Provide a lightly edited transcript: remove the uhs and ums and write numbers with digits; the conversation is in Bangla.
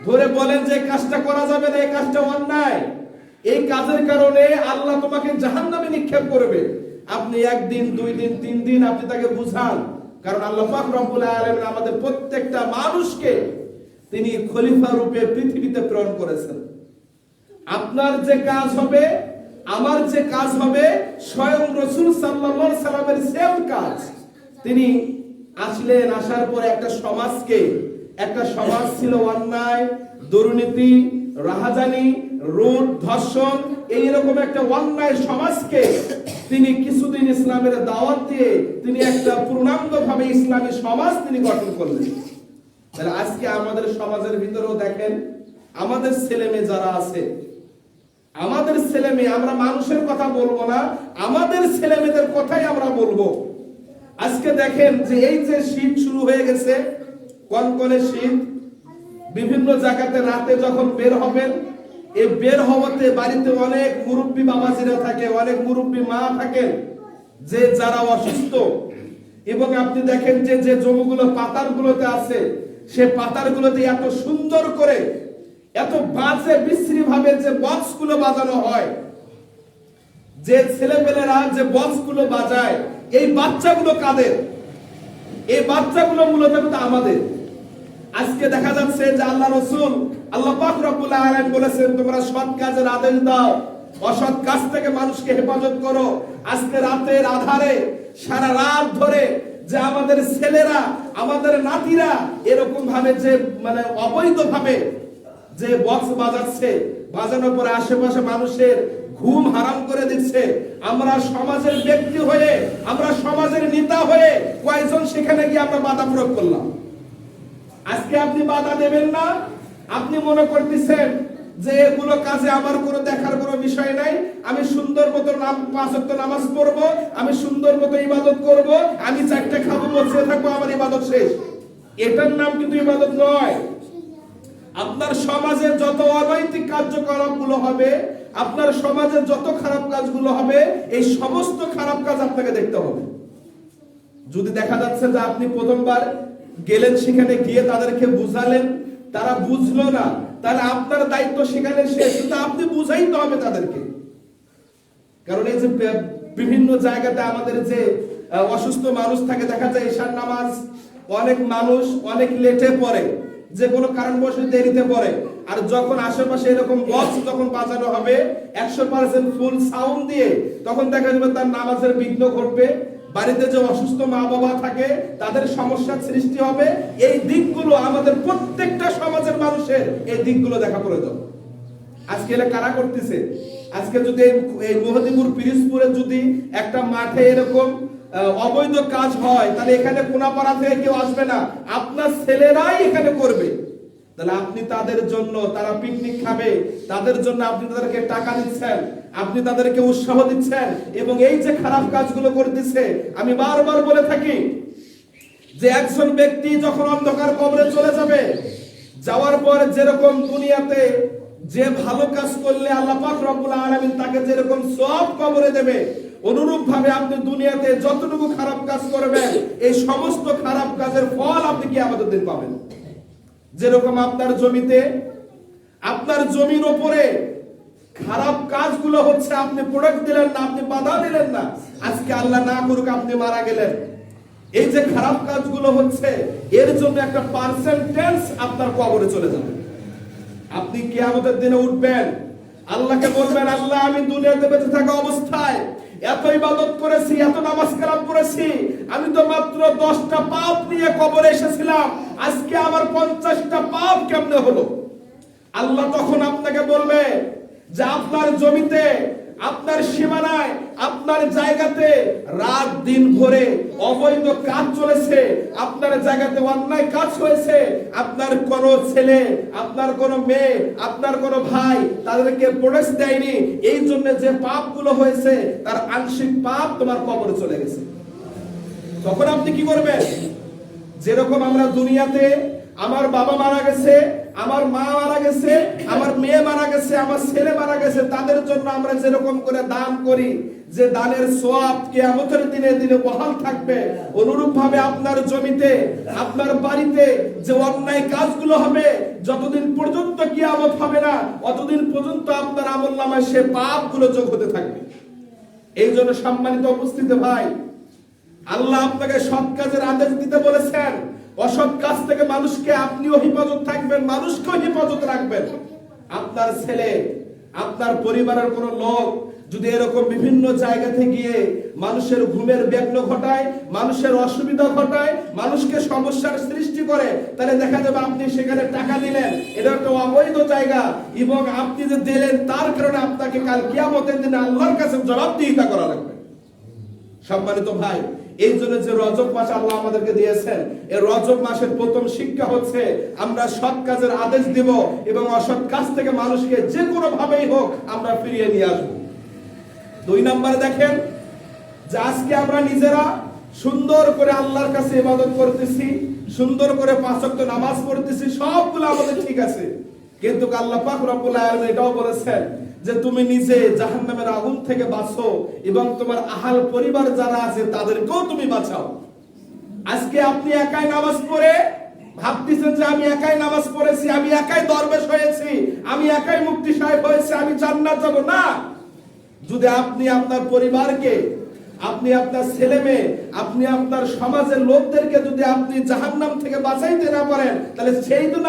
ধরে বলেন যে কাজটা করা যাবে না, এই কাজটা অন্যায়, এই কাজের কারণে আল্লাহ তোমাকে জাহান্নামে নিক্ষেপ করবে, আপনি একদিন, 2 দিন, 3 দিন আপনি তাকে বুঝান। কারণ আল্লাহ পাক রব্বুল আলামিন আমাদের প্রত্যেকটা মানুষকে তিনি খলিফা রূপে পৃথিবীতে প্রেরণ করেছেন। আপনার যে কাজ হবে, আমার যে কাজ হবে, স্বয়ং রাসূল সাল্লাল্লাহু আলাইহি সাল্লামের সেম কাজ। তিনি আসলেন, আসার পরে একটা সমাজ ছিল অন্যায়, দুর্নীতি, রাহাজানি, লুট, ধর্ষণ, এইরকম একটা অন্যায় সমাজকে তিনি কিছুদিন ইসলামের দাওয়াত দিয়ে তিনি একটা পূর্ণাঙ্গভাবে ইসলামী সমাজ তিনি গঠন করলেন। তাহলে আজকে আমাদের সমাজের ভিতরেও দেখেন, আমাদের ছেলে মেয়ে যারা আছে, আমাদের ছেলে মেয়ে, আমরা মানুষের কথা বলবো না, আমাদের ছেলে মেয়েদের কথাই আমরা বলবো। আজকে দেখেন যে এই যে শীত শুরু হয়ে গেছে, কনকনে শীত, বিভিন্ন জায়গাতে রাতে যখন বের হবেন, এই বের হওয়াতে বাড়িতে অনেক মুরব্বী বাবাজিরা থাকে, অনেক মুরব্বী মা থাকেন যে যারা অসুস্থ, এবং আপনি দেখেন যে যে জমিগুলো পাতারগুলোতে আছে, সে পাতারগুলোতে এত সুন্দর করে, এত বাজে বিশ্রী ভাবে যে বক্সগুলো বাজানো হয়, যে ছেলেপেলেরা যে বক্সগুলো বাজায়, এই বাচ্চাগুলো কাদের? এই বাচ্চাগুলো মূলত আমাদের। আজকে দেখা যাচ্ছে যে আল্লাহ রাসূল, আল্লাহ পাক রব্বুল আলামিন বলেছেন, তোমরা সৎ কাজের আদেশ দাও, অসৎ কাজ থেকে মানুষকে হেফাজত করো। আজকে রাতের আধারে সারা রাত ধরে যে আমাদের ছেলেরা, আমাদের নাতিরা এরকম ভাবে যে মানে অবৈধ ভাবে যে বক্স বাজাচ্ছে, বাজানোর পরে আশেপাশে মানুষের ঘুম হারাম করে দিচ্ছে। আমরা সমাজের ব্যক্তি হয়ে, আমরা সমাজের নেতা হয়ে কয়জন সেখানে গিয়ে আমরা বাধা প্রয়োগ করলাম? আজকে আপনি বাধা দেবেন না, আপনি মনে করতেছেন যে এগুলো কাজে আমার কোনো দেখার কোনো বিষয় নাই, আমি সুন্দর মতো 5 ওয়াক্ত নামাজ পড়বো, আমি সুন্দর মতো ইবাদত করব, আমি 4টা খাবো, বসে থাকবো, আমার ইবাদত শেষ। এটার নাম কিন্তু ইবাদত নয়। আপনার সমাজের যত অনৈতিক কার্যকলাপগুলো হবে, আপনার সমাজের যত খারাপ কাজগুলো হবে, এই সমস্ত খারাপ কাজ আপনাকে দেখতে হবে। যদি দেখা যাচ্ছে যে আপনি প্রথমবার গেলেন, সেখানে গিয়ে তাদেরকে বুঝালেন, তারা বুঝলো না, তাহলে আপনার দায়িত্ব সেখানে শেষ, কিন্তু আপনি বুঝাইতে হবে তাদেরকে। কারণ এই যে বিভিন্ন জায়গাতে আমাদের যে অসুস্থ মানুষ থাকে, দেখা যায় ঈশার নামাজ অনেক মানুষ অনেক লেটে পড়ে, যে কোনো কারণবশত দেরিতে পড়ে, আর যখন আশেপাশে এরকম বক্স যখন বাজানো হবে 100% ফুল সাউন্ড দিয়ে, তখন দেখা যাবে তার নামাজের বিঘ্ন ঘটবে, বাড়িতে যে অসুস্থ মা বাবা থাকে তাদের সমস্যার সৃষ্টি হবে। এই দিকগুলো আমাদের প্রত্যেকটা সমাজের মানুষের এই দিকগুলো দেখা প্রয়োজন। আজকে এরা কারা করতেছে? আজকে যদি এই মেহেদীপুর পিরিজপুরে যদি একটা মাঠে এরকম অবৈধ কাজ হয়, তাহলে এখানে কোনাপাড়া থেকে কেউ আসবে না, আপনার ছেলেরাই এখানে করবে। তাহলে আপনি তাদের জন্য, তারা পিকনিক খাবে, তাদের জন্য আপনি তাদেরকে টাকা দিচ্ছেন, আপনি তাদেরকে উৎসাহ দিচ্ছেন, এবং এই যে খারাপ কাজগুলো করতেছে, আমি বারবার বলে থাকি যে একজন ব্যক্তি যখন অন্ধকার কবরে চলে যাবে, যাওয়ার পর যেরকম দুনিয়াতে যে ভালো কাজ করলে আল্লাহ পাক রব্বুল আলামিন তাকে যেরকম সওয়াব কবরে দেবে, অনুরূপ ভাবে আপনি দুনিয়াতে যতটুকু খারাপ কাজ করবেন, এই সমস্ত খারাপ কাজের ফল আপনি কিয়ামতের দিন পাবেন। যেরকম আপনার জমিতে, আপনার জমির উপরে খারাপ কাজগুলো হচ্ছে, আপনি প্রোডাক্ট দিলেন না, আপনি বাধা দিলেন না, আজকে আল্লাহ না করুক আপনি মারা গেলেন, এই যে খারাপ কাজগুলো হচ্ছে, এর জন্য একটা পার্সেন্টেজ আপনার কবরে চলে যাবে। আপনি কিয়ামতের দিনে উঠবেন, আল্লাহকে বলবেন, আল্লাহ আমি দুনিয়াতে বেঁচে থাকা অবস্থায় এত ইবাদত করেছি, এত নামাজ কালাম করেছি, আমি তো মাত্র 10টা পাপ নিয়ে কবরে এসেছিলাম, আজকে আমার 50টা পাপ কেমনে হলো? আল্লাহ তখন আপনাকে বলবে যে আপনার জমিতে, আপনার সীমানায়, আপনার জায়গাতে রাত দিন ভরে অবৈধ কাজ চলেছে, আপনার জায়গাতে অন্যায় কাজ হয়েছে, আপনার কোন ছেলে, আপনার কোন মেয়ে, আপনার কোন ভাই তাদেরকে প্রোটেক্ট দেয়নি, এই জন্য যে পাপগুলো হয়েছে তার আংশিক পাপ তোমার কবরে চলে গেছে। তখন আপনি কি করবেন? যেরকম আমরা দুনিয়াতে আমার বাবা মারা গেছে, আমার মা মারা গেছে, আমার মেয়ে মারা গেছে, আমার ছেলে মারা গেছে, তাদের জন্য আমরা যেরকম করে দান করি, যে দানের সওয়াব কিয়ামতের দিনে দিনে বহাল থাকবে, অনুরূপ ভাবে আপনার জমিতে, আপনার বাড়িতে যে অন্যায় কাজগুলো হবে, যতদিন পর্যন্ত কিয়ামত হবে না অতদিন পর্যন্ত আপনার আমলনামায় সে পাপগুলো যোগ হতে থাকবে। এই জন্য সম্মানিত উপস্থিতি ভাই, আল্লাহ আপনাকে সৎ কাজের আদেশ দিতে বলেছেন, অসৎ কাজ থেকে মানুষকে আপনিও হেফাজত থাকবেন, মানুষকেও হেফাজত রাখবেন। আপনার ছেলে, আপনার পরিবারের কোন লোক যদি এরকম বিভিন্ন জায়গাতে গিয়ে মানুষের ঘুমের বিঘ্ন ঘটায়, মানুষের অসুবিধা ঘটায়, মানুষকে সমস্যার সৃষ্টি করে, তাহলে দেখা যাবে আপনি সেখানে টাকা দিলেন, এটা একটা অবৈধ জায়গা, এবং আপনি যে দিলেন তার কারণে আপনাকে কাল কিয়ামতের দিনে আল্লাহর কাছে জবাবদিহিতা করা লাগবে। সম্মানিত ভাই, এই জন্য যে রজব মাস আল্লাহ আমাদেরকে দিয়েছেন, এই রজব মাসের প্রথম শিক্ষা হচ্ছে আমরা সৎ কাজের আদেশ দিব এবং অসৎ কাজ থেকে মানুষকে যে কোনো ভাবেই হোক আমরা ফিরিয়ে নিয়ে আসবো। 2 নম্বরে দেখেন যে আজকে আমরা নিজেরা সুন্দর করে আল্লাহর কাছে ইবাদত করতেছি, সুন্দর করে 5 ওয়াক্ত নামাজ পড়তেছি, সবগুলো আমাদের ঠিক আছে, কিন্তু আল্লাহ পাক রব্বুল আলামিন এটাও বলেছেন যে তুমি নিজে জাহান্নামের আগুন থেকে বাঁচো এবং তোমার আহাল পরিবার যারা আছে তাদেরকেও তুমি বাঁচাও। আজকে আপনি একাই নামাজ পড়ে ভাবতেছেন যে আমি একাই নামাজ পড়েছি, আমি একাই দরবেশ হয়েছি, আমি একাই মুফতি সাহেব হয়েছি, আমি জান্নাত যাব না। যদি আপনি আপনার পরিবারকে, আপনি আপনার ছেলে মেয়ে, আপনি আপনার সমাজের লোকদেরকে যদি আপনি জাহান্নাম থেকে বাঁচাইতে না পারেন, তাহলে সেই দিন